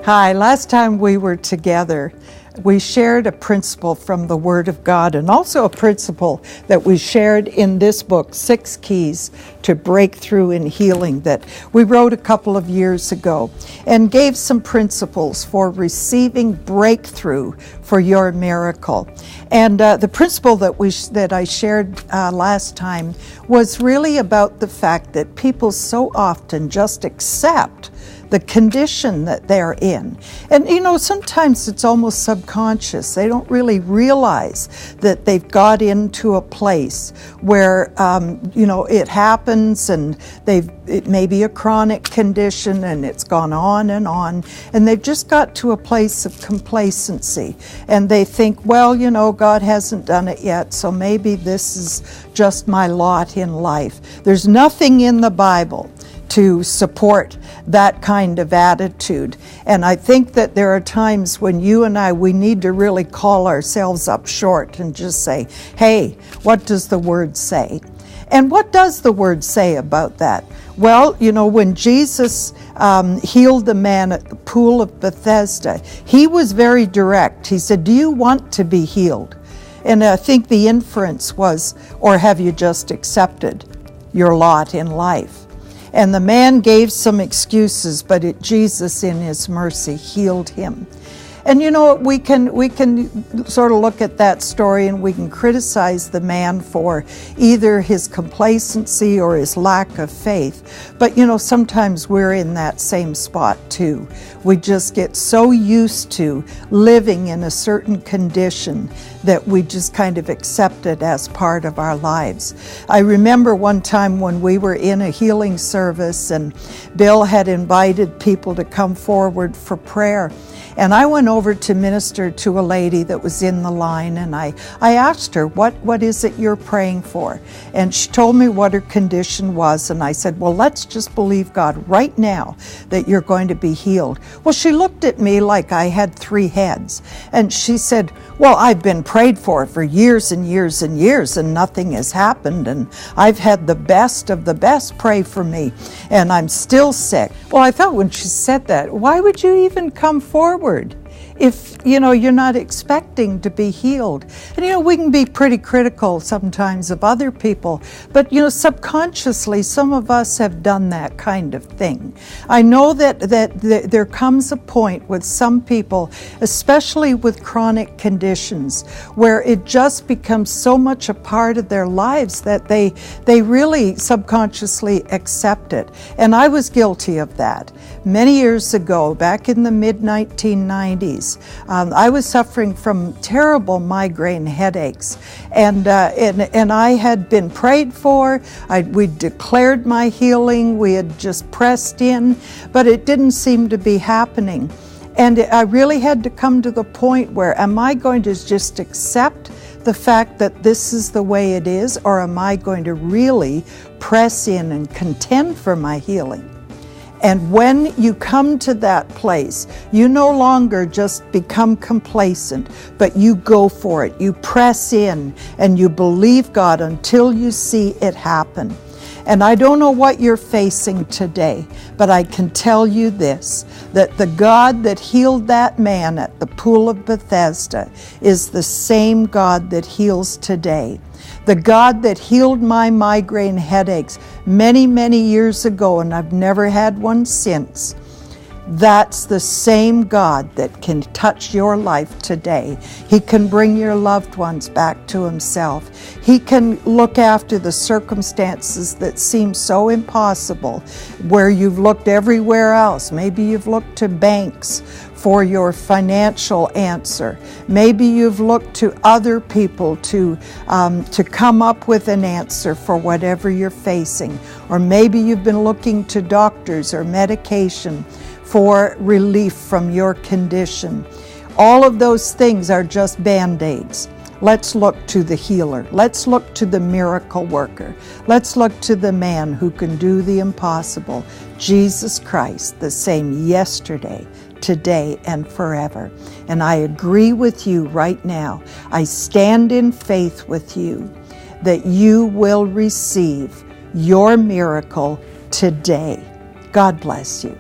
Hi, last time we were together, we shared a principle from the Word of God and also a principle that we shared in this book, 6 Keys to Breakthrough in Healing, that we wrote a couple of years ago, and gave some principles for receiving breakthrough for your miracle. And the principle that I shared last time was really about the fact that people so often just accept the condition that they're in. And sometimes it's almost subconscious. They don't really realize that they've got into a place where, it happens and it may be a chronic condition and it's gone on, and they've just got to a place of complacency. And they think, well, God hasn't done it yet, so maybe this is just my lot in life. There's nothing in the Bible to support that kind of attitude. And I think that there are times when you and we need to really call ourselves up short and just say, hey, what does the Word say? And what does the Word say about that? Well, when Jesus healed the man at the pool of Bethesda, he was very direct. He said, do you want to be healed? And I think the inference was, or have you just accepted your lot in life? And the man gave some excuses, but Jesus in his mercy healed him. And we can sort of look at that story and we can criticize the man for either his complacency or his lack of faith. But sometimes we're in that same spot too. We just get so used to living in a certain condition that we just kind of accept it as part of our lives. I remember one time when we were in a healing service and Bill had invited people to come forward for prayer. And I went over to minister to a lady that was in the line, and I asked her, what is it you're praying for? And she told me what her condition was, and I said, well, let's just believe God right now that you're going to be healed. Well, she looked at me like I had 3 heads, and she said, well, I've been prayed for years and years and years, and nothing has happened, and I've had the best of the best pray for me, and I'm still sick. Well, I thought when she said that, why would you even come forward if you're not expecting to be healed? And we can be pretty critical sometimes of other people, but subconsciously some of us have done that kind of thing. I know that there comes a point with some people, especially with chronic conditions, where it just becomes so much a part of their lives that they really subconsciously accept it. And I was guilty of that. Many years ago, back in the mid-1990s, I was suffering from terrible migraine headaches, and I had been prayed for. We declared my healing. We had just pressed in, but it didn't seem to be happening. And I really had to come to the point where, am I going to just accept the fact that this is the way it is, or am I going to really press in and contend for my healing? And when you come to that place, you no longer just become complacent, but you go for it. You press in and you believe God until you see it happen. And I don't know what you're facing today, but I can tell you this, that the God that healed that man at the pool of Bethesda is the same God that heals today. The God that healed my migraine headaches many, many years ago, and I've never had one since. That's the same God that can touch your life today. He can bring your loved ones back to Himself. He can look after the circumstances that seem so impossible, where you've looked everywhere else. Maybe you've looked to banks for your financial answer. Maybe you've looked to other people to come up with an answer for whatever you're facing. Or maybe you've been looking to doctors or medication for relief from your condition. All of those things are just Band-Aids. Let's look to the healer. Let's look to the miracle worker. Let's look to the man who can do the impossible, Jesus Christ, the same yesterday, today, and forever. And I agree with you right now. I stand in faith with you that you will receive your miracle today. God bless you.